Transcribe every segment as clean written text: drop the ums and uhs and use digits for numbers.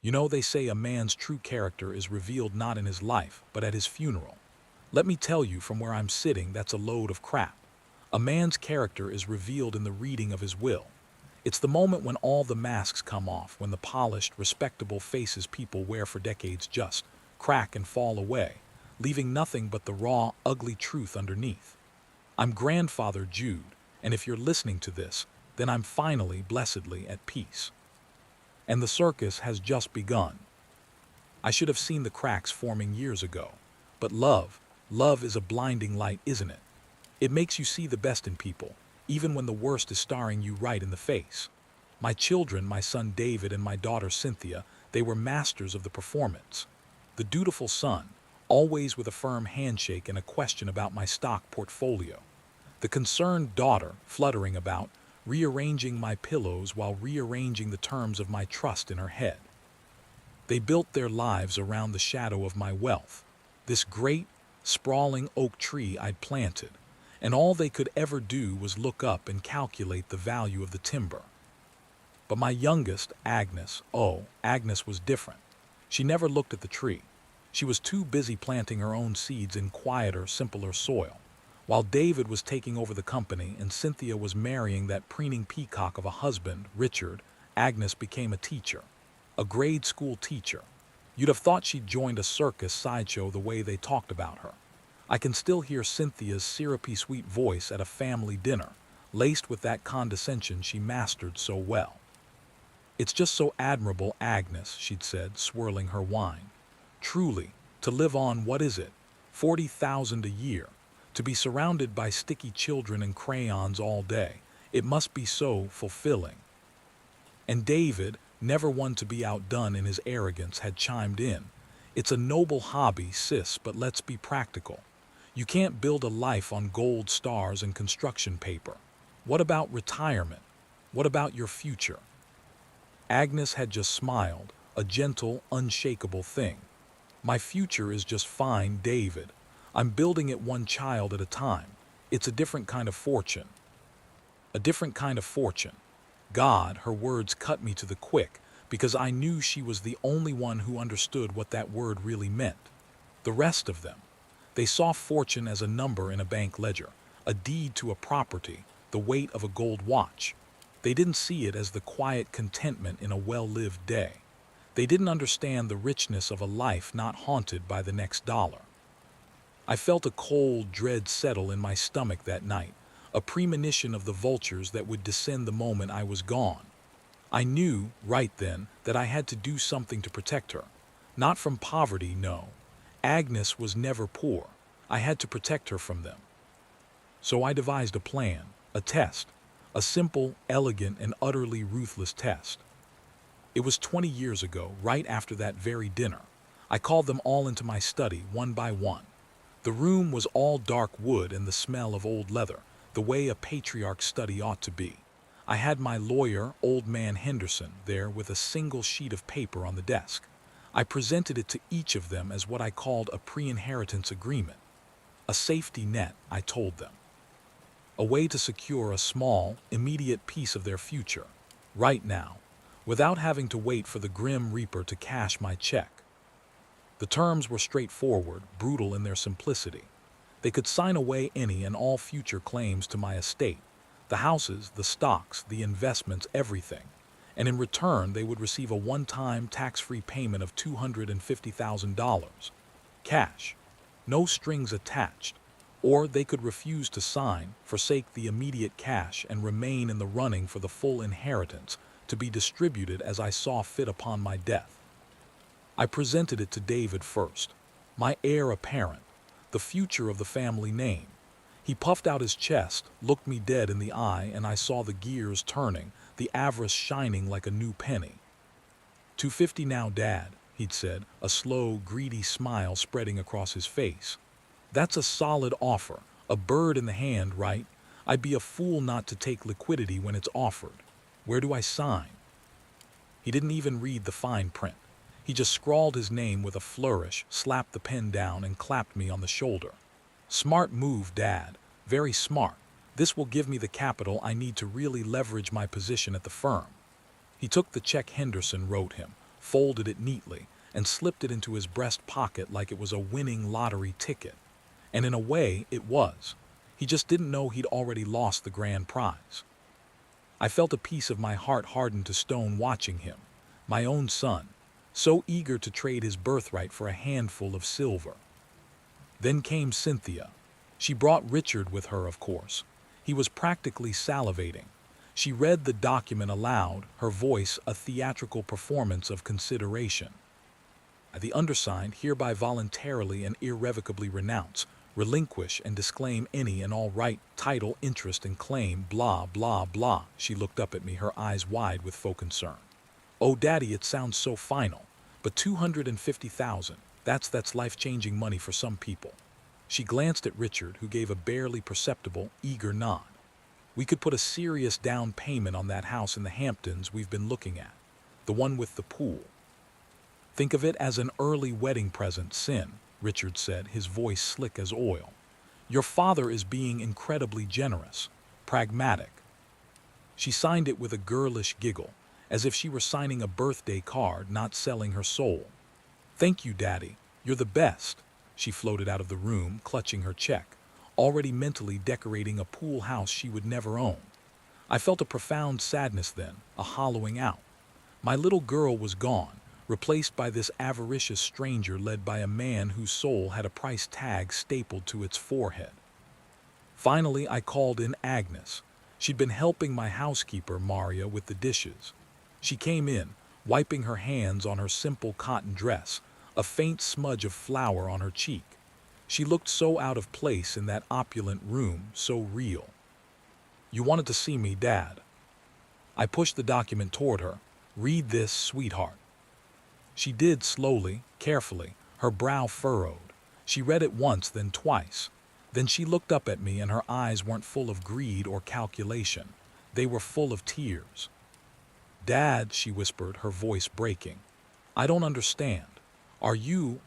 You know, they say a man's true character is revealed not in his life, but at his funeral. Let me tell you from where I'm sitting, that's a load of crap. A man's character is revealed in the reading of his will. It's the moment when all the masks come off, when the polished, respectable faces people wear for decades just crack and fall away, leaving nothing but the raw, ugly truth underneath. I'm Grandfather Jude, and if you're listening to this, then I'm finally, blessedly, at peace. And the circus has just begun. I should have seen the cracks forming years ago. But love is a blinding light, isn't it? It makes you see the best in people, even when the worst is staring you right in the face. My children, my son David and my daughter Cynthia, they were masters of the performance. The dutiful son, always with a firm handshake and a question about my stock portfolio. The concerned daughter, fluttering about, rearranging my pillows while rearranging the terms of my trust in her head. They built their lives around the shadow of my wealth, this great, sprawling oak tree I'd planted, and all they could ever do was look up and calculate the value of the timber. But my youngest, Agnes, Agnes was different. She never looked at the tree. She was too busy planting her own seeds in quieter, simpler soil. While David was taking over the company and Cynthia was marrying that preening peacock of a husband, Richard, Agnes became a teacher, a grade school teacher. You'd have thought she'd joined a circus sideshow the way they talked about her. I can still hear Cynthia's syrupy sweet voice at a family dinner, laced with that condescension she mastered so well. "It's just so admirable, Agnes," she'd said, swirling her wine. "Truly, to live on, what is it, 40,000 a year? To be surrounded by sticky children and crayons all day, it must be so fulfilling." And David, never one to be outdone in his arrogance, had chimed in. "It's a noble hobby, sis, but let's be practical. You can't build a life on gold stars and construction paper. What about retirement? What about your future?" Agnes had just smiled, a gentle, unshakable thing. "My future is just fine, David. I'm building it one child at a time. It's a different kind of fortune." A different kind of fortune. God, her words cut me to the quick, because I knew she was the only one who understood what that word really meant. The rest of them, they saw fortune as a number in a bank ledger, a deed to a property, the weight of a gold watch. They didn't see it as the quiet contentment in a well-lived day. They didn't understand the richness of a life not haunted by the next dollar. I felt a cold dread settle in my stomach that night, a premonition of the vultures that would descend the moment I was gone. I knew, right then, that I had to do something to protect her. Not from poverty, no. Agnes was never poor. I had to protect her from them. So I devised a plan, a test, a simple, elegant, and utterly ruthless test. It was 20 years ago, right after that very dinner. I called them all into my study, one by one. The room was all dark wood and the smell of old leather, the way a patriarch's study ought to be. I had my lawyer, old man Henderson, there with a single sheet of paper on the desk. I presented it to each of them as what I called a pre-inheritance agreement. A safety net, I told them. A way to secure a small, immediate piece of their future, right now, without having to wait for the grim reaper to cash my check. The terms were straightforward, brutal in their simplicity. They could sign away any and all future claims to my estate, the houses, the stocks, the investments, everything. And in return, they would receive a one-time tax-free payment of $250,000. Cash. No strings attached. Or they could refuse to sign, forsake the immediate cash, and remain in the running for the full inheritance, to be distributed as I saw fit upon my death. I presented it to David first, my heir apparent, the future of the family name. He puffed out his chest, looked me dead in the eye, and I saw the gears turning, the avarice shining like a new penny. "$250 now, Dad," he'd said, a slow, greedy smile spreading across his face. "That's a solid offer, a bird in the hand, right? I'd be a fool not to take liquidity when it's offered. Where do I sign?" He didn't even read the fine print. He just scrawled his name with a flourish, slapped the pen down, and clapped me on the shoulder. "Smart move, Dad. Very smart. This will give me the capital I need to really leverage my position at the firm." He took the check Henderson wrote him, folded it neatly, and slipped it into his breast pocket like it was a winning lottery ticket. And in a way, it was. He just didn't know he'd already lost the grand prize. I felt a piece of my heart harden to stone watching him, my own son, so eager to trade his birthright for a handful of silver. Then came Cynthia. She brought Richard with her, of course. He was practically salivating. She read the document aloud, her voice a theatrical performance of consideration. The undersigned hereby voluntarily and irrevocably renounce, relinquish, and disclaim any and all right, title, interest, and claim, blah, blah, blah. She looked up at me, her eyes wide with faux concern. Oh, Daddy, it sounds so final. But 250,000, that's life-changing money for some people. She glanced at Richard, who gave a barely perceptible, eager nod. We could put a serious down payment on that house in the Hamptons we've been looking at, the one with the pool. Think of it as an early wedding present, Sin, Richard said, his voice slick as oil. Your father is being incredibly generous, pragmatic. She signed it with a girlish giggle, as if she were signing a birthday card, not selling her soul. Thank you, Daddy. You're the best. She floated out of the room, clutching her check, already mentally decorating a pool house she would never own. I felt a profound sadness then, a hollowing out. My little girl was gone, replaced by this avaricious stranger led by a man whose soul had a price tag stapled to its forehead. Finally, I called in Agnes. She'd been helping my housekeeper, Maria, with the dishes. She came in, wiping her hands on her simple cotton dress, a faint smudge of flour on her cheek. She looked so out of place in that opulent room, so real. You wanted to see me, Dad. I pushed the document toward her. Read this, sweetheart. She did slowly, carefully, her brow furrowed. She read it once, then twice. Then she looked up at me, and her eyes weren't full of greed or calculation. They were full of tears. Dad, she whispered, her voice breaking. I don't understand. Are you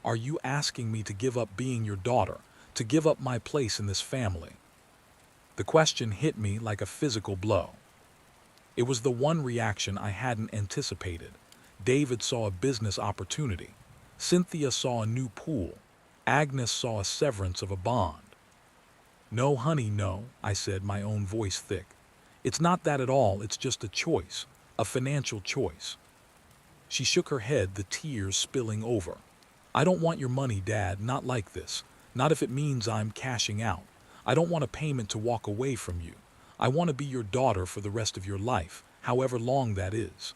asking me to give up being your daughter, to give up my place in this family? The question hit me like a physical blow. It was the one reaction I hadn't anticipated. David saw a business opportunity. Cynthia saw a new pool. Agnes saw a severance of a bond. No, honey, no, I said, my own voice thick. It's not that at all, it's just a choice, a financial choice. She shook her head, the tears spilling over. I don't want your money, Dad, not like this. Not if it means I'm cashing out. I don't want a payment to walk away from you. I want to be your daughter for the rest of your life, however long that is.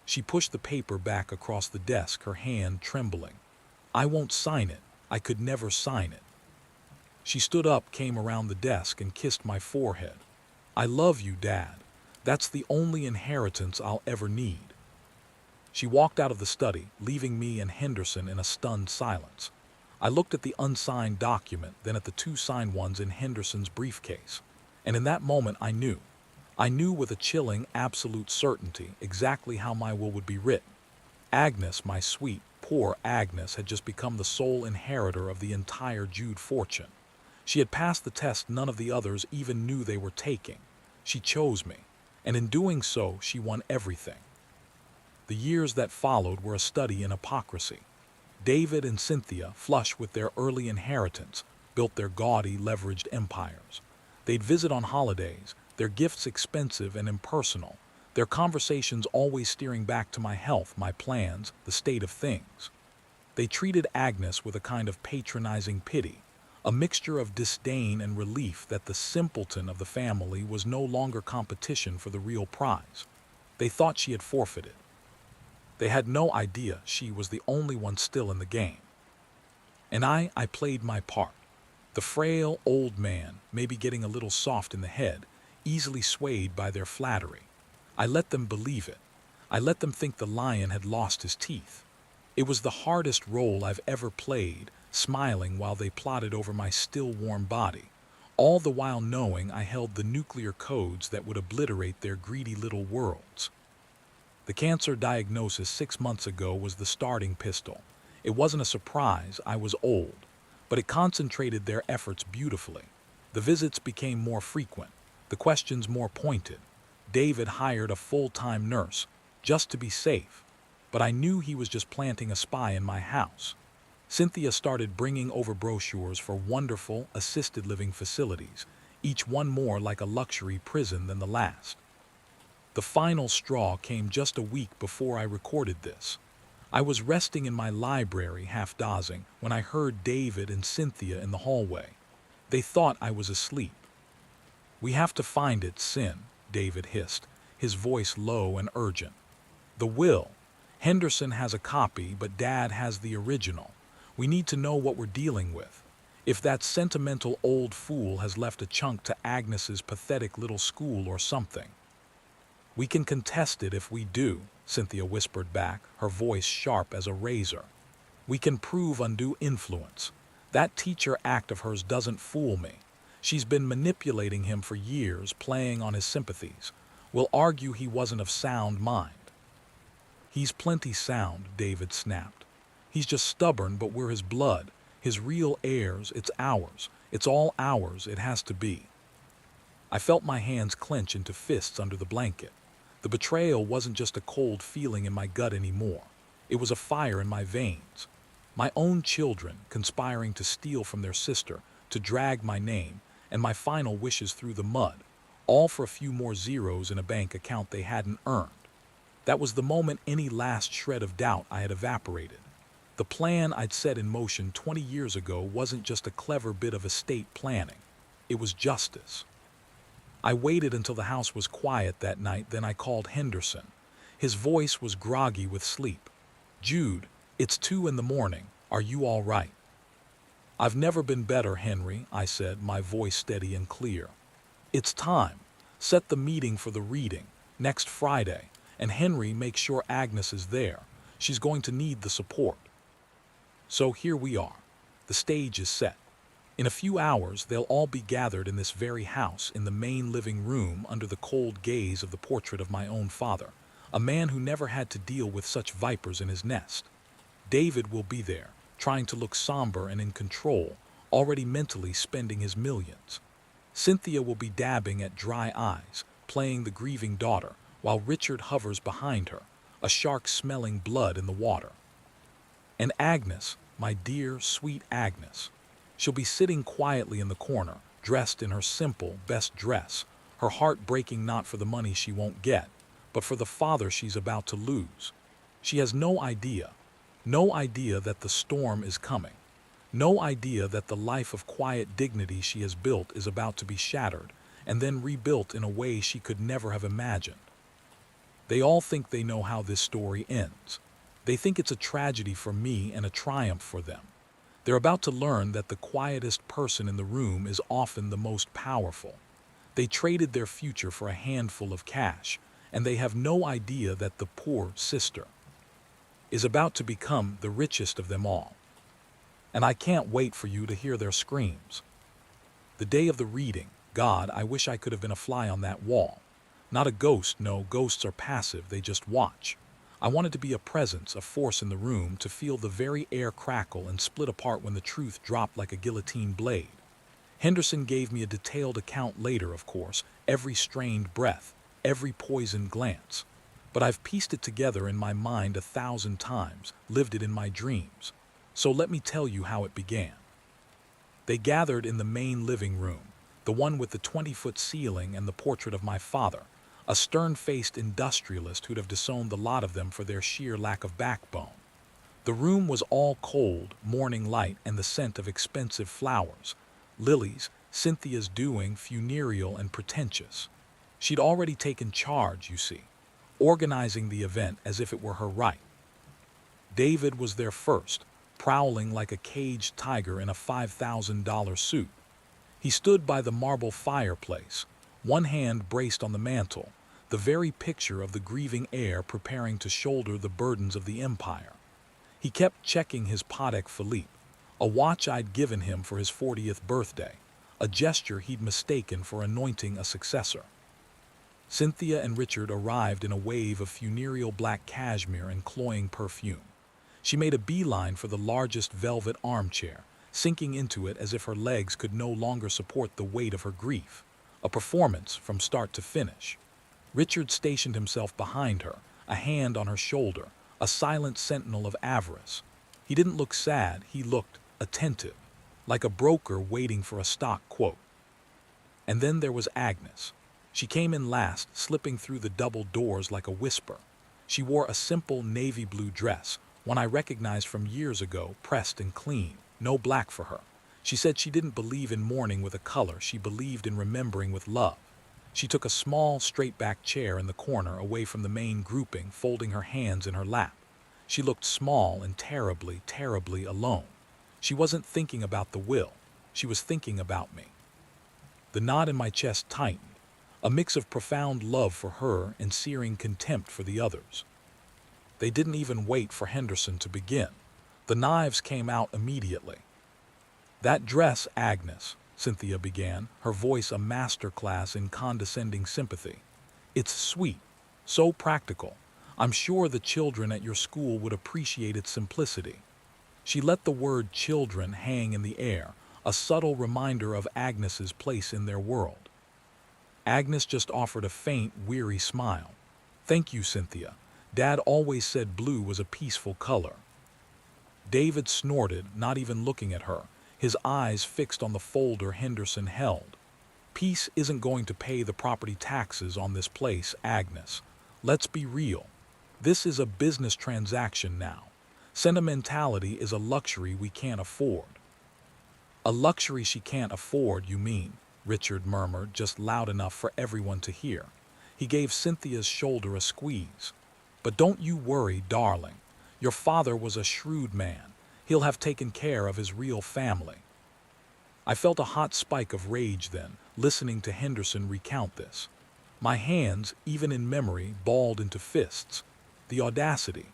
She pushed the paper back across the desk, her hand trembling. I won't sign it. I could never sign it. She stood up, came around the desk, and kissed my forehead. I love you, Dad. That's the only inheritance I'll ever need. She walked out of the study, leaving me and Henderson in a stunned silence. I looked at the unsigned document, then at the two signed ones in Henderson's briefcase. And in that moment I knew. I knew with a chilling, absolute certainty exactly how my will would be written. Agnes, my sweet, poor Agnes, had just become the sole inheritor of the entire Jude fortune. She had passed the test none of the others even knew they were taking. She chose me, and in doing so, she won everything. The years that followed were a study in hypocrisy. David and Cynthia, flush with their early inheritance, built their gaudy, leveraged empires. They'd visit on holidays, their gifts expensive and impersonal, their conversations always steering back to my health, my plans, the state of things. They treated Agnes with a kind of patronizing pity, a mixture of disdain and relief that the simpleton of the family was no longer competition for the real prize. They thought she had forfeited. They had no idea she was the only one still in the game. And I played my part. The frail old man, maybe getting a little soft in the head, easily swayed by their flattery. I let them believe it. I let them think the lion had lost his teeth. It was the hardest role I've ever played, smiling while they plotted over my still warm body, all the while knowing I held the nuclear codes that would obliterate their greedy little worlds. The cancer diagnosis 6 months ago was the starting pistol. It wasn't a surprise, I was old, but it concentrated their efforts beautifully. The visits became more frequent, the questions more pointed. David hired a full-time nurse, just to be safe. but I knew he was just planting a spy in my house. Cynthia started bringing over brochures for wonderful assisted living facilities, each one more like a luxury prison than the last. The final straw came just a week before I recorded this. I was resting in my library half dozing when I heard David and Cynthia in the hallway. They thought I was asleep. "We have to find it, Cyn," David hissed, his voice low and urgent. "The will. Henderson has a copy, but Dad has the original. We need to know what we're dealing with. If that sentimental old fool has left a chunk to Agnes's pathetic little school or something." "We can contest it if we do," Cynthia whispered back, her voice sharp as a razor. "We can prove undue influence. That teacher act of hers doesn't fool me. She's been manipulating him for years, playing on his sympathies. We'll argue he wasn't of sound mind." "He's plenty sound," David snapped. "He's just stubborn, but we're his blood, his real heirs. It's ours. It's all ours. It has to be." I felt my hands clench into fists under the blanket. The betrayal wasn't just a cold feeling in my gut anymore. It was a fire in my veins. My own children conspiring to steal from their sister, to drag my name, and my final wishes through the mud, all for a few more zeros in a bank account they hadn't earned. That was the moment any last shred of doubt I had evaporated. The plan I'd set in motion 20 years ago wasn't just a clever bit of estate planning. It was justice. I waited until the house was quiet that night, then I called Henderson. His voice was groggy with sleep. "Jude, it's 2 in the morning. Are you all right?" "I've never been better, Henry," I said, my voice steady and clear. "It's time. Set the meeting for the reading, next Friday, and Henry, make sure Agnes is there. She's going to need the support." So here we are. The stage is set. In a few hours, they'll all be gathered in this very house in the main living room under the cold gaze of the portrait of my own father, a man who never had to deal with such vipers in his nest. David will be there, trying to look somber and in control, already mentally spending his millions. Cynthia will be dabbing at dry eyes, playing the grieving daughter, while Richard hovers behind her, a shark smelling blood in the water. And Agnes, my dear, sweet Agnes. She'll be sitting quietly in the corner, dressed in her simple, best dress, her heart breaking not for the money she won't get, but for the father she's about to lose. She has no idea that the storm is coming, no idea that the life of quiet dignity she has built is about to be shattered and then rebuilt in a way she could never have imagined. They all think they know how this story ends. They think it's a tragedy for me and a triumph for them. They're about to learn that the quietest person in the room is often the most powerful. They traded their future for a handful of cash, and they have no idea that the poor sister is about to become the richest of them all. And I can't wait for you to hear their screams. The day of the reading, God, I wish I could have been a fly on that wall. Not a ghost, no, ghosts are passive, they just watch. I wanted to be a presence, a force in the room, to feel the very air crackle and split apart when the truth dropped like a guillotine blade. Henderson gave me a detailed account later, of course, every strained breath, every poisoned glance. But I've pieced it together in my mind 1,000 times, lived it in my dreams. So let me tell you how it began. They gathered in the main living room, the one with the 20-foot ceiling and the portrait of my father, a stern-faced industrialist who'd have disowned the lot of them for their sheer lack of backbone. The room was all cold, morning light, and the scent of expensive flowers. Lilies, Cynthia's doing, funereal and pretentious. She'd already taken charge, you see, organizing the event as if it were her right. David was there first, prowling like a caged tiger in a $5,000 suit. He stood by the marble fireplace, one hand braced on the mantel, the very picture of the grieving heir preparing to shoulder the burdens of the empire. He kept checking his Patek Philippe, a watch I'd given him for his 40th birthday, a gesture he'd mistaken for anointing a successor. Cynthia and Richard arrived in a wave of funereal black cashmere and cloying perfume. She made a beeline for the largest velvet armchair, sinking into it as if her legs could no longer support the weight of her grief. A performance from start to finish. Richard stationed himself behind her, a hand on her shoulder, a silent sentinel of avarice. He didn't look sad, he looked attentive, like a broker waiting for a stock quote. And then there was Agnes. She came in last, slipping through the double doors like a whisper. She wore a simple navy blue dress, one I recognized from years ago, pressed and clean, no black for her. She said she didn't believe in mourning with a color, she believed in remembering with love. She took a small, straight-back chair in the corner away from the main grouping, folding her hands in her lap. She looked small and terribly, terribly alone. She wasn't thinking about the will. She was thinking about me. The knot in my chest tightened, a mix of profound love for her and searing contempt for the others. They didn't even wait for Henderson to begin. The knives came out immediately. "That dress, Agnes," Cynthia began, her voice a masterclass in condescending sympathy. "It's sweet, so practical. I'm sure the children at your school would appreciate its simplicity." She let the word children hang in the air, a subtle reminder of Agnes's place in their world. Agnes just offered a faint, weary smile. "Thank you, Cynthia. Dad always said blue was a peaceful color." David snorted, not even looking at her, his eyes fixed on the folder Henderson held. "Peace isn't going to pay the property taxes on this place, Agnes. Let's be real. This is a business transaction now. Sentimentality is a luxury we can't afford." "A luxury she can't afford, you mean?" Richard murmured, just loud enough for everyone to hear. He gave Cynthia's shoulder a squeeze. "But don't you worry, darling. Your father was a shrewd man. He'll have taken care of his real family." I felt a hot spike of rage then, listening to Henderson recount this. My hands, even in memory, balled into fists. The audacity,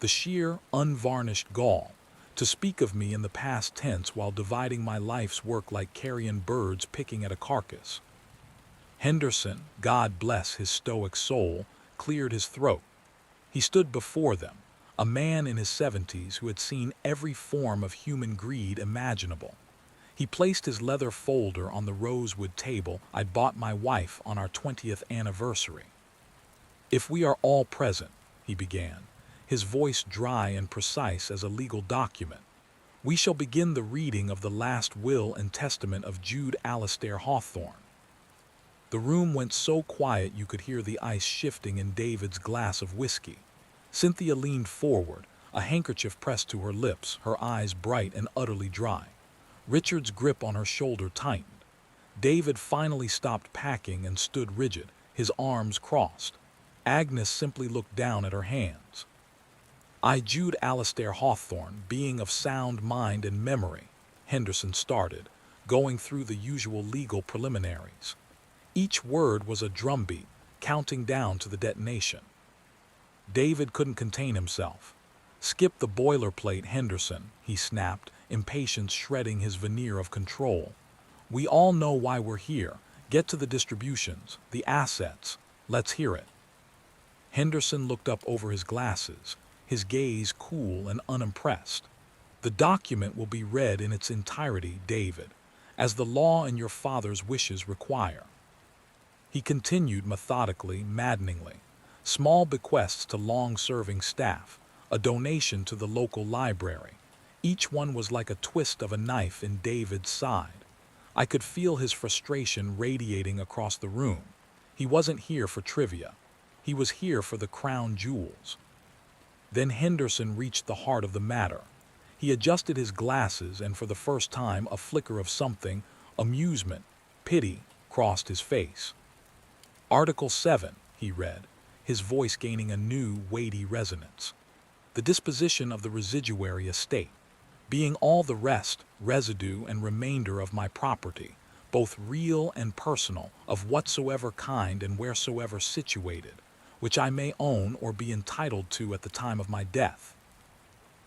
the sheer, unvarnished gall, to speak of me in the past tense while dividing my life's work like carrion birds picking at a carcass. Henderson, God bless his stoic soul, cleared his throat. He stood before them, a man in his 70s who had seen every form of human greed imaginable. He placed his leather folder on the rosewood table I'd bought my wife on our 20th anniversary. "If we are all present," he began, his voice dry and precise as a legal document, "we shall begin the reading of the last will and testament of Jude Alastair Hawthorne." The room went so quiet you could hear the ice shifting in David's glass of whiskey. Cynthia leaned forward, a handkerchief pressed to her lips, her eyes bright and utterly dry. Richard's grip on her shoulder tightened. David finally stopped packing and stood rigid, his arms crossed. Agnes simply looked down at her hands. "I, Jude Alastair Hawthorne, being of sound mind and memory," Henderson started, going through the usual legal preliminaries. Each word was a drumbeat, counting down to the detonation. David couldn't contain himself. "Skip the boilerplate, Henderson," he snapped, impatience shredding his veneer of control. "We all know why we're here. Get to the distributions, the assets. Let's hear it." Henderson looked up over his glasses, his gaze cool and unimpressed. "The document will be read in its entirety, David, as the law and your father's wishes require." He continued methodically, maddeningly. Small bequests to long-serving staff, a donation to the local library. Each one was like a twist of a knife in David's side. I could feel his frustration radiating across the room. He wasn't here for trivia. He was here for the crown jewels. Then Henderson reached the heart of the matter. He adjusted his glasses, and for the first time a flicker of something, amusement, pity, crossed his face. "Article 7, he read, his voice gaining a new, weighty resonance. "The disposition of the residuary estate, being all the rest, residue, and remainder of my property, both real and personal, of whatsoever kind and wheresoever situated, which I may own or be entitled to at the time of my death."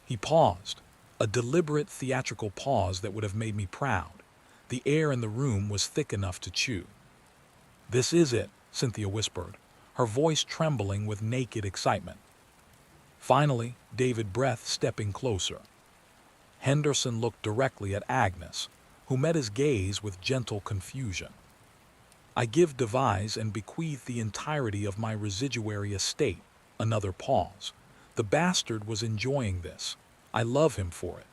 He paused, a deliberate theatrical pause that would have made me proud. The air in the room was thick enough to chew. "This is it," Cynthia whispered, her voice trembling with naked excitement. Finally, David breathed, stepping closer. Henderson looked directly at Agnes, who met his gaze with gentle confusion. "I give, devise, and bequeath the entirety of my residuary estate," another pause, The bastard was enjoying this. I love him for it.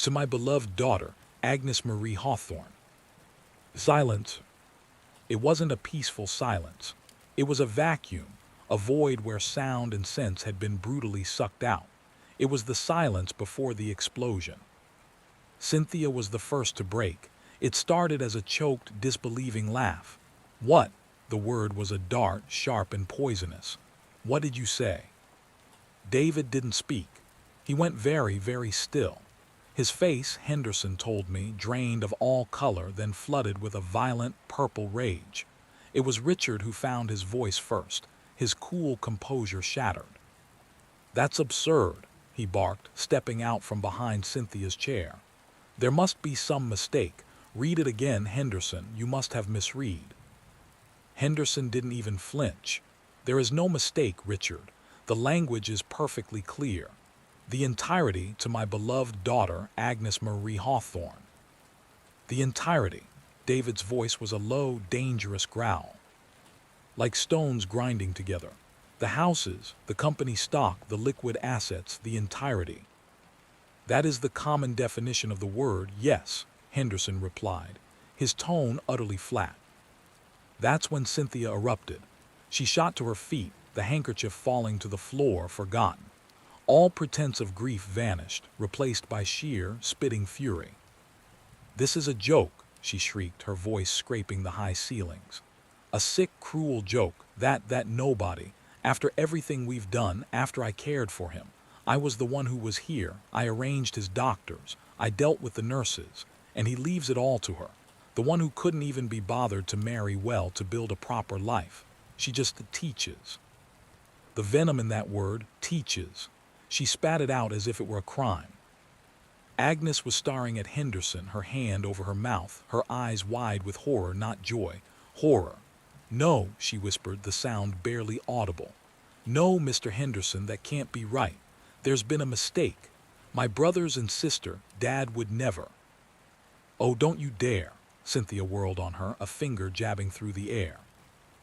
To my beloved daughter, Agnes Marie Hawthorne. Silence. It wasn't a peaceful silence. It was a vacuum, a void where sound and sense had been brutally sucked out. It was the silence before the explosion. Cynthia was the first to break. It started as a choked, disbelieving laugh. What? The word was a dart, sharp and poisonous. What did you say? David didn't speak. He went very, very still. His face, Henderson told me, drained of all color, then flooded with a violent, purple rage. It was Richard who found his voice first. His cool composure shattered. That's absurd, he barked, stepping out from behind Cynthia's chair. There must be some mistake. Read it again, Henderson. You must have misread. Henderson didn't even flinch. There is no mistake, Richard. The language is perfectly clear. The entirety to my beloved daughter, Agnes Marie Hawthorne. The entirety. David's voice was a low, dangerous growl. Like stones grinding together. The houses, the company stock, the liquid assets, the entirety. That is the common definition of the word, yes, Henderson replied, his tone utterly flat. That's when Cynthia erupted. She shot to her feet, the handkerchief falling to the floor, forgotten. All pretense of grief vanished, replaced by sheer, spitting fury. This is a joke, she shrieked, her voice scraping the high ceilings. A sick, cruel joke, that nobody, after everything we've done, after I cared for him. I was the one who was here, I arranged his doctors, I dealt with the nurses, and he leaves it all to her. The one who couldn't even be bothered to marry well to build a proper life. She just teaches. The venom in that word, teaches. She spat it out as if it were a crime. Agnes was staring at Henderson, her hand over her mouth, her eyes wide with horror, not joy. Horror. No, she whispered, the sound barely audible. No, Mr. Henderson, that can't be right. There's been a mistake. My brothers and sister, Dad would never. Oh, don't you dare. Cynthia whirled on her, a finger jabbing through the air.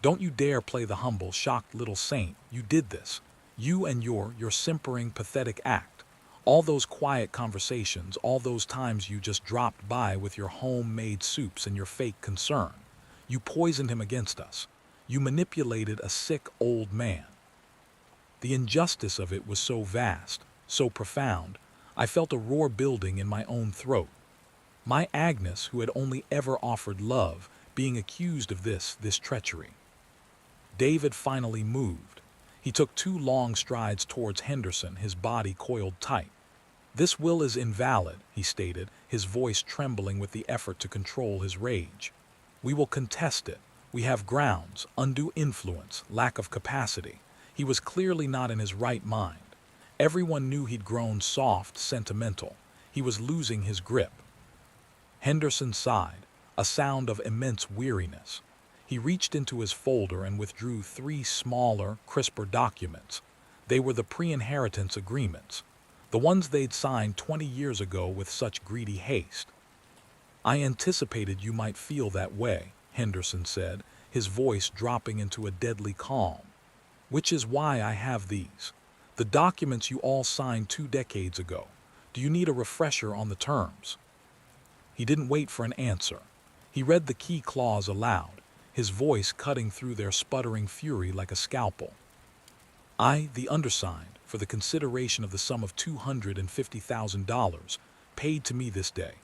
Don't you dare play the humble, shocked little saint. You did this. You and your simpering, pathetic act. All those quiet conversations, all those times you just dropped by with your homemade soups and your fake concern. You poisoned him against us. You manipulated a sick old man. The injustice of it was so vast, so profound, I felt a roar building in my own throat. My Agnes, who had only ever offered love, being accused of this treachery. David finally moved. He took 2 long strides towards Henderson, his body coiled tight. This will is invalid, he stated, his voice trembling with the effort to control his rage. We will contest it. We have grounds, undue influence, lack of capacity. He was clearly not in his right mind. Everyone knew he'd grown soft, sentimental. He was losing his grip. Henderson sighed, a sound of immense weariness. He reached into his folder and withdrew 3 smaller, crisper documents. They were the pre-inheritance agreements, the ones they'd signed 20 years ago with such greedy haste. I anticipated you might feel that way, Henderson said, his voice dropping into a deadly calm. Which is why I have these. The documents you all signed 2 decades ago. Do you need a refresher on the terms? He didn't wait for an answer. He read the key clause aloud, his voice cutting through their sputtering fury like a scalpel. I, the undersigned, for the consideration of the sum of $250,000 paid to me this day,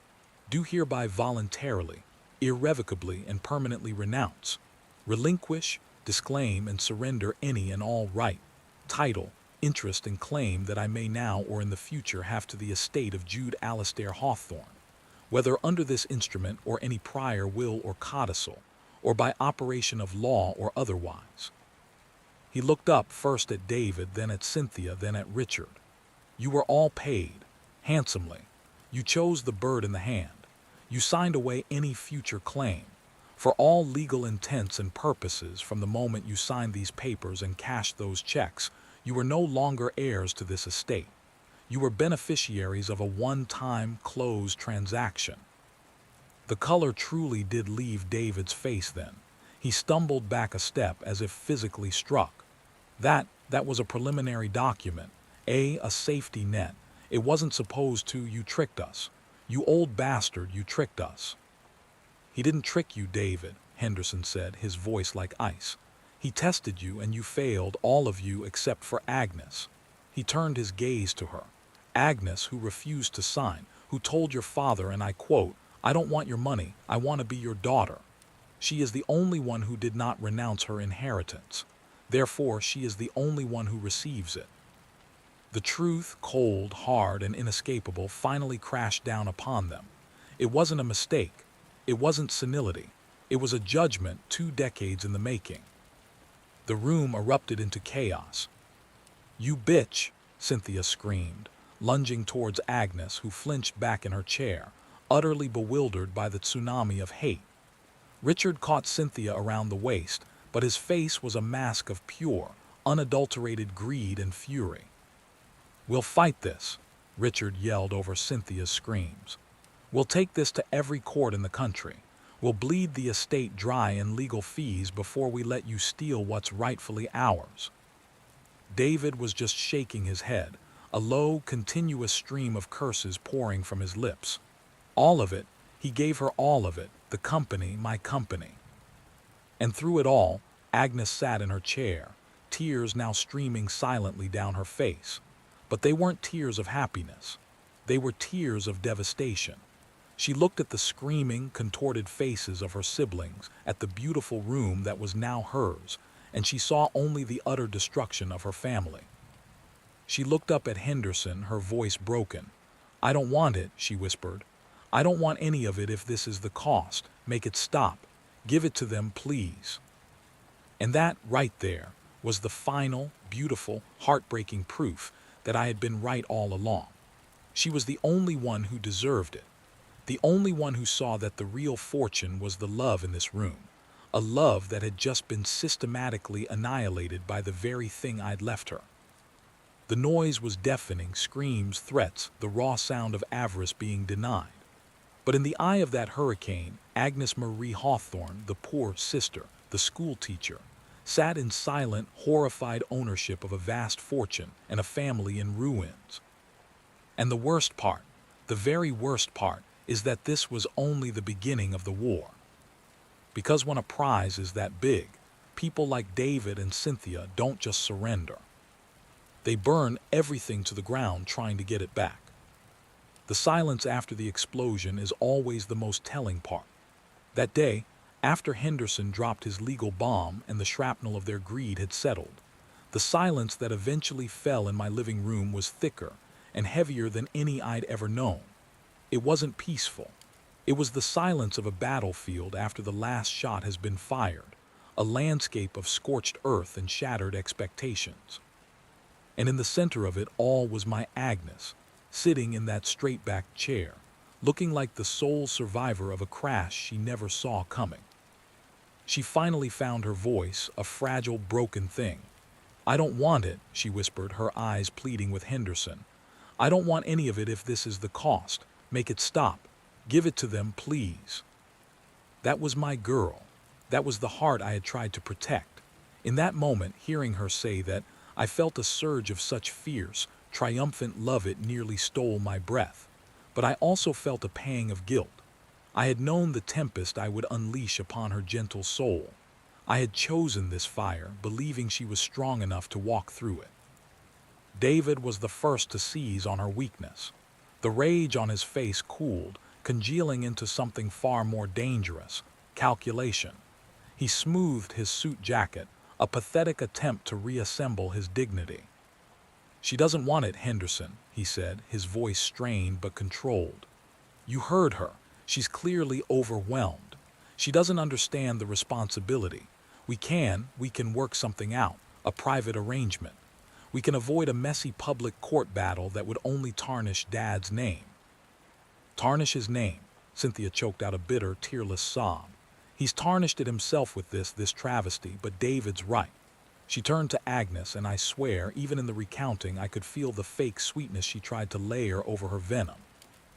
do hereby voluntarily, irrevocably, and permanently renounce, relinquish, disclaim, and surrender any and all right, title, interest, and claim that I may now or in the future have to the estate of Jude Alastair Hawthorne, whether under this instrument or any prior will or codicil, or by operation of law or otherwise. He looked up first at David, then at Cynthia, then at Richard. You were all paid, handsomely. You chose the bird in the hand. You signed away any future claim. For all legal intents and purposes, from the moment you signed these papers and cashed those checks, you were no longer heirs to this estate. You were beneficiaries of a one-time, closed transaction. The color truly did leave David's face then. He stumbled back a step as if physically struck. That, That was a preliminary document. A safety net. It wasn't supposed to. You tricked us. You old bastard, you tricked us. He didn't trick you, David, Henderson said, his voice like ice. He tested you and you failed, all of you except for Agnes. He turned his gaze to her. Agnes, who refused to sign, who told your father, and I quote, "I don't want your money, I want to be your daughter." She is the only one who did not renounce her inheritance. Therefore, she is the only one who receives it. The truth, cold, hard, and inescapable, finally crashed down upon them. It wasn't a mistake. It wasn't senility. It was a judgment 2 decades in the making. The room erupted into chaos. "You bitch!" Cynthia screamed, lunging towards Agnes, who flinched back in her chair, utterly bewildered by the tsunami of hate. Richard caught Cynthia around the waist, but his face was a mask of pure, unadulterated greed and fury. "We'll fight this," Richard yelled over Cynthia's screams. "We'll take this to every court in the country. We'll bleed the estate dry in legal fees before we let you steal what's rightfully ours." David was just shaking his head, a low, continuous stream of curses pouring from his lips. All of it, he gave her all of it, the company, my company. And through it all, Agnes sat in her chair, tears now streaming silently down her face. But they weren't tears of happiness. They were tears of devastation. She looked at the screaming, contorted faces of her siblings, at the beautiful room that was now hers, and she saw only the utter destruction of her family. She looked up at Henderson, her voice broken. "I don't want it," she whispered. "I don't want any of it if this is the cost. Make it stop. Give it to them, please." And that, right there, was the final, beautiful, heartbreaking proof that I had been right all along. She was the only one who deserved it. The only one who saw that the real fortune was the love in this room. A love that had just been systematically annihilated by the very thing I'd left her. The noise was deafening, screams, threats, the raw sound of avarice being denied. But in the eye of that hurricane, Agnes Marie Hawthorne, the poor sister, the school teacher, sat in silent, horrified ownership of a vast fortune and a family in ruins. And the worst part, the very worst part, is that this was only the beginning of the war. Because when a prize is that big, people like David and Cynthia don't just surrender. They burn everything to the ground trying to get it back. The silence after the explosion is always the most telling part. That day, after Henderson dropped his legal bomb and the shrapnel of their greed had settled, the silence that eventually fell in my living room was thicker and heavier than any I'd ever known. It wasn't peaceful. It was the silence of a battlefield after the last shot has been fired, a landscape of scorched earth and shattered expectations. And in the center of it all was my Agnes, sitting in that straight-backed chair, looking like the sole survivor of a crash she never saw coming. She finally found her voice, a fragile, broken thing. "I don't want it," she whispered, her eyes pleading with Henderson. "I don't want any of it if this is the cost. Make it stop. Give it to them, please." That was my girl. That was the heart I had tried to protect. In that moment, hearing her say that, I felt a surge of such fierce, triumphant love it nearly stole my breath. But I also felt a pang of guilt. I had known the tempest I would unleash upon her gentle soul. I had chosen this fire, believing she was strong enough to walk through it. David was the first to seize on her weakness. The rage on his face cooled, congealing into something far more dangerous: calculation. He smoothed his suit jacket, a pathetic attempt to reassemble his dignity. "She doesn't want it, Henderson," he said, his voice strained but controlled. "You heard her. She's clearly overwhelmed. She doesn't understand the responsibility. We can work something out, a private arrangement. We can avoid a messy public court battle that would only tarnish Dad's name." "Tarnish his name," Cynthia choked out a bitter, tearless sob. "He's tarnished it himself with this travesty, but David's right." She turned to Agnes, and I swear, even in the recounting, I could feel the fake sweetness she tried to layer over her venom.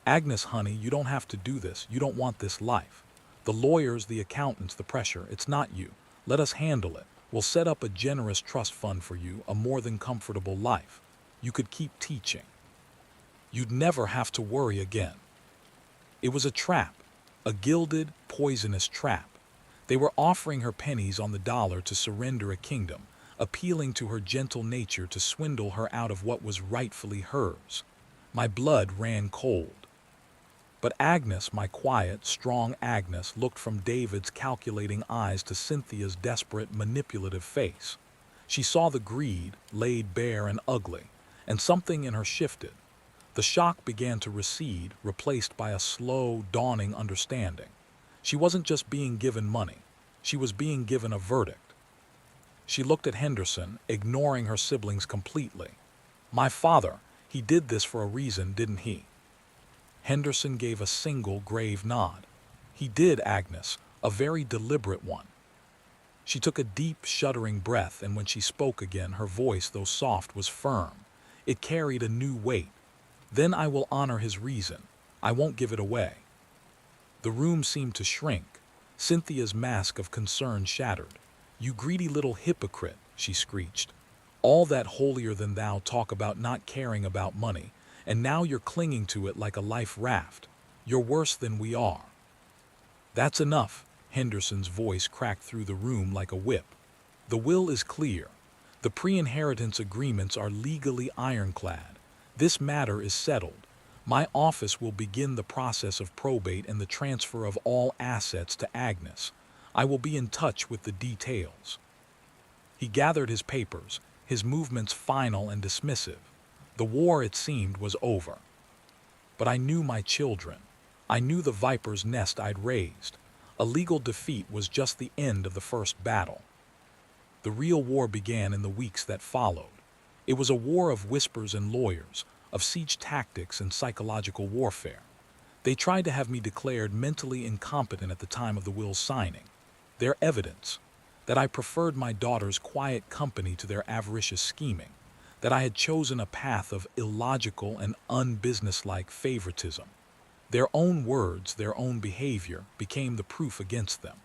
"Agnes, honey, you don't have to do this. You don't want this life. The lawyers, the accountants, the pressure, it's not you. Let us handle it. We'll set up a generous trust fund for you, a more than comfortable life. You could keep teaching. You'd never have to worry again." It was a trap, a gilded, poisonous trap. They were offering her pennies on the dollar to surrender a kingdom, appealing to her gentle nature to swindle her out of what was rightfully hers. My blood ran cold. But Agnes, my quiet, strong Agnes, looked from David's calculating eyes to Cynthia's desperate, manipulative face. She saw the greed, laid bare and ugly, and something in her shifted. The shock began to recede, replaced by a slow, dawning understanding. She wasn't just being given money. She was being given a verdict. She looked at Henderson, ignoring her siblings completely. "My father, he did this for a reason, didn't he?" Henderson gave a single grave nod. "He did, Agnes, a very deliberate one." She took a deep, shuddering breath, and when she spoke again, her voice, though soft, was firm. It carried a new weight. "Then I will honor his reason. I won't give it away." The room seemed to shrink. Cynthia's mask of concern shattered. "You greedy little hypocrite," she screeched. "All that holier-than-thou talk about not caring about money, and now you're clinging to it like a life raft. You're worse than we are." "That's enough," Henderson's voice cracked through the room like a whip. "The will is clear. The pre-inheritance agreements are legally ironclad. This matter is settled. My office will begin the process of probate and the transfer of all assets to Agnes. I will be in touch with the details." He gathered his papers, his movements final and dismissive. The war, it seemed, was over. But I knew my children. I knew the viper's nest I'd raised. A legal defeat was just the end of the first battle. The real war began in the weeks that followed. It was a war of whispers and lawyers, of siege tactics and psychological warfare. They tried to have me declared mentally incompetent at the time of the will signing. Their evidence, that I preferred my daughter's quiet company to their avaricious scheming, that I had chosen a path of illogical and unbusinesslike favoritism. Their own words, their own behavior, became the proof against them.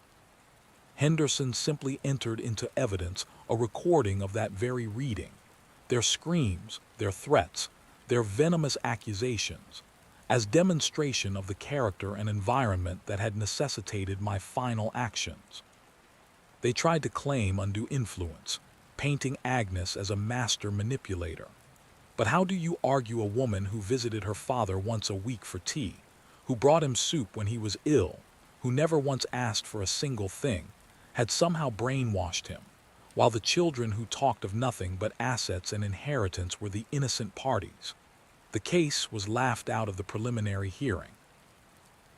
Henderson simply entered into evidence a recording of that very reading. Their screams, their threats, their venomous accusations, as demonstration of the character and environment that had necessitated my final actions. They tried to claim undue influence, painting Agnes as a master manipulator. But how do you argue a woman who visited her father once a week for tea, who brought him soup when he was ill, who never once asked for a single thing, had somehow brainwashed him, while the children who talked of nothing but assets and inheritance were the innocent parties? The case was laughed out of the preliminary hearing.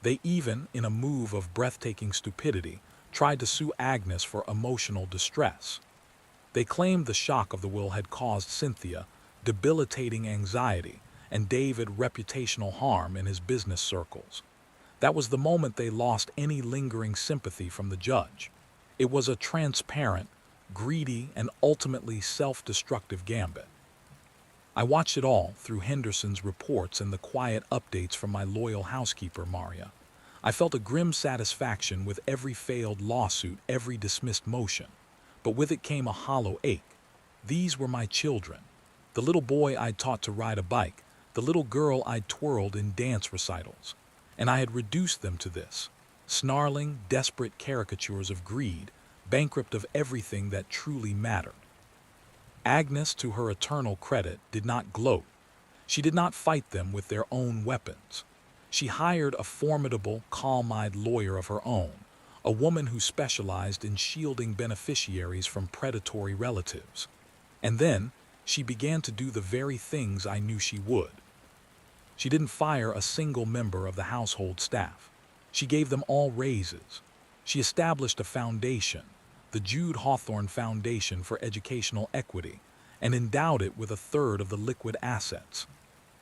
They even, in a move of breathtaking stupidity, tried to sue Agnes for emotional distress. They claimed the shock of the will had caused Cynthia debilitating anxiety and David reputational harm in his business circles. That was the moment they lost any lingering sympathy from the judge. It was a transparent, greedy, and ultimately self-destructive gambit. I watched it all through Henderson's reports and the quiet updates from my loyal housekeeper, Maria. I felt a grim satisfaction with every failed lawsuit, every dismissed motion. But with it came a hollow ache. These were my children. The little boy I'd taught to ride a bike, the little girl I'd twirled in dance recitals. And I had reduced them to this: snarling, desperate caricatures of greed, bankrupt of everything that truly mattered. Agnes, to her eternal credit, did not gloat. She did not fight them with their own weapons. She hired a formidable, calm-eyed lawyer of her own, a woman who specialized in shielding beneficiaries from predatory relatives. And then, she began to do the very things I knew she would. She didn't fire a single member of the household staff. She gave them all raises. She established a foundation, the Jude Hawthorne Foundation for Educational Equity, and endowed it with a third of the liquid assets.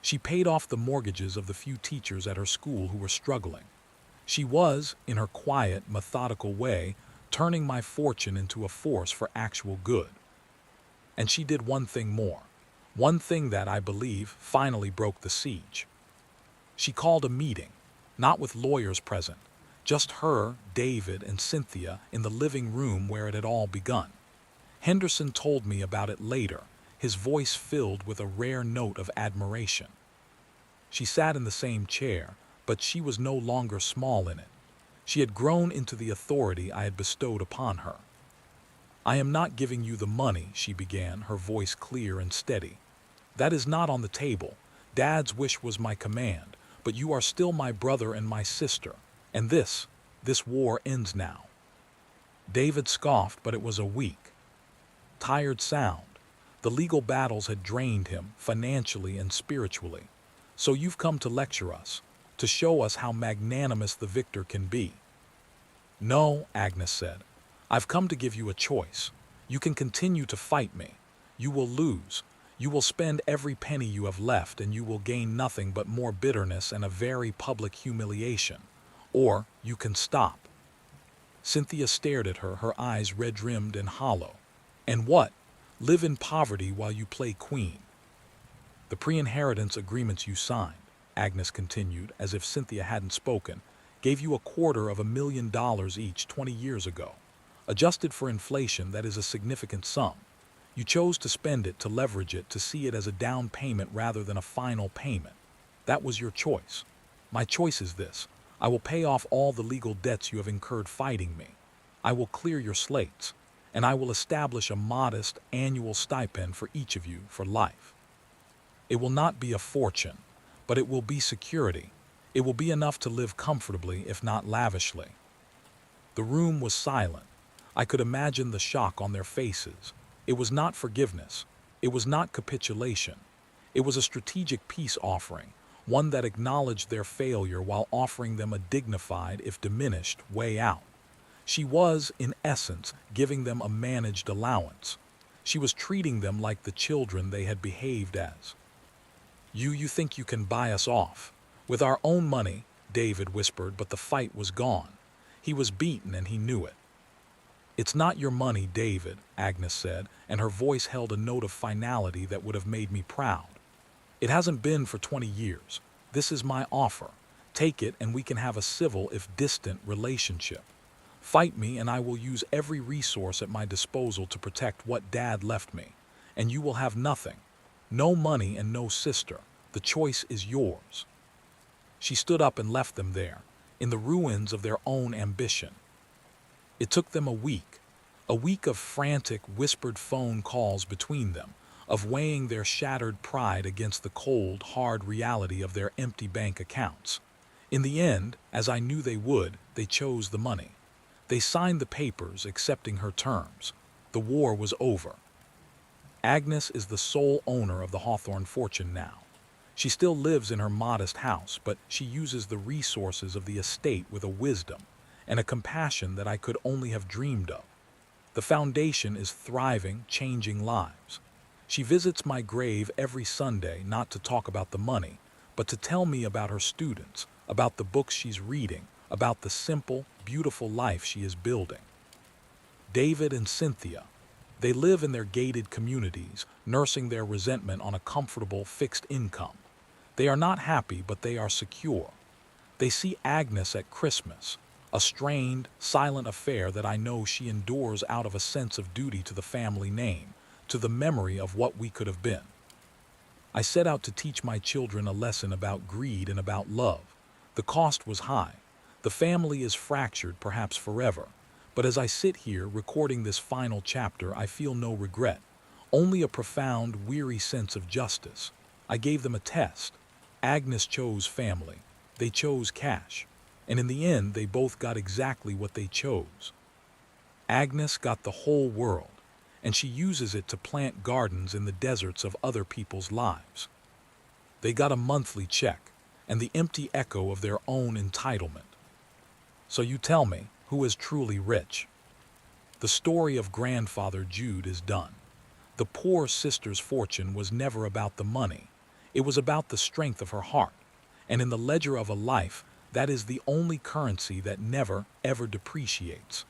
She paid off the mortgages of the few teachers at her school who were struggling. She was, in her quiet, methodical way, turning my fortune into a force for actual good. And she did one thing more, one thing that, I believe, finally broke the siege. She called a meeting, not with lawyers present, just her, David, and Cynthia in the living room where it had all begun. Henderson told me about it later, his voice filled with a rare note of admiration. She sat in the same chair, but she was no longer small in it. She had grown into the authority I had bestowed upon her. "I am not giving you the money," she began, her voice clear and steady. "That is not on the table. Dad's wish was my command, but you are still my brother and my sister, and this war ends now." David scoffed, but it was a weak, tired sound. The legal battles had drained him, financially and spiritually. "So you've come to lecture us, to show us how magnanimous the victor can be." "No," Agnes said. "I've come to give you a choice. You can continue to fight me. You will lose. You will spend every penny you have left, and you will gain nothing but more bitterness and a very public humiliation. Or you can stop." Cynthia stared at her, her eyes red-rimmed and hollow. "And what? Live in poverty while you play queen?" "The pre-inheritance agreements you signed," Agnes continued, as if Cynthia hadn't spoken, "gave you $250,000 each 20 years ago. Adjusted for inflation, that is a significant sum. You chose to spend it, to leverage it, to see it as a down payment rather than a final payment. That was your choice. My choice is this. I will pay off all the legal debts you have incurred fighting me. I will clear your slates, and I will establish a modest annual stipend for each of you for life. It will not be a fortune, but it will be security. It will be enough to live comfortably, if not lavishly." The room was silent. I could imagine the shock on their faces. It was not forgiveness. It was not capitulation. It was a strategic peace offering, one that acknowledged their failure while offering them a dignified, if diminished, way out. She was, in essence, giving them a managed allowance. She was treating them like the children they had behaved as. You think you can buy us off? With our own money," David whispered, but the fight was gone. He was beaten, and he knew it. "It's not your money, David," Agnes said, and her voice held a note of finality that would have made me proud. "It hasn't been for 20 years. This is my offer. Take it, and we can have a civil, if distant, relationship. Fight me, and I will use every resource at my disposal to protect what Dad left me. And you will have nothing. No money and no sister. The choice is yours." She stood up and left them there, in the ruins of their own ambition. It took them a week of frantic, whispered phone calls between them, of weighing their shattered pride against the cold, hard reality of their empty bank accounts. In the end, as I knew they would, they chose the money. They signed the papers, accepting her terms. The war was over. Agnes is the sole owner of the Hawthorne fortune now. She still lives in her modest house, but she uses the resources of the estate with a wisdom and a compassion that I could only have dreamed of. The foundation is thriving, changing lives. She visits my grave every Sunday, not to talk about the money, but to tell me about her students, about the books she's reading, about the simple, beautiful life she is building. David and Cynthia, they live in their gated communities, nursing their resentment on a comfortable, fixed income. They are not happy, but they are secure. They see Agnes at Christmas, a strained, silent affair that I know she endures out of a sense of duty to the family name, to the memory of what we could have been. I set out to teach my children a lesson about greed and about love. The cost was high. The family is fractured, perhaps forever. But as I sit here recording this final chapter, I feel no regret, only a profound, weary sense of justice. I gave them a test. Agnes chose family. They chose cash. And in the end, they both got exactly what they chose. Agnes got the whole world, and she uses it to plant gardens in the deserts of other people's lives. They got a monthly check, and the empty echo of their own entitlement. So you tell me, who is truly rich? The story of Grandfather Jude is done. The poor sister's fortune was never about the money. It was about the strength of her heart. And in the ledger of a life, that is the only currency that never, ever depreciates.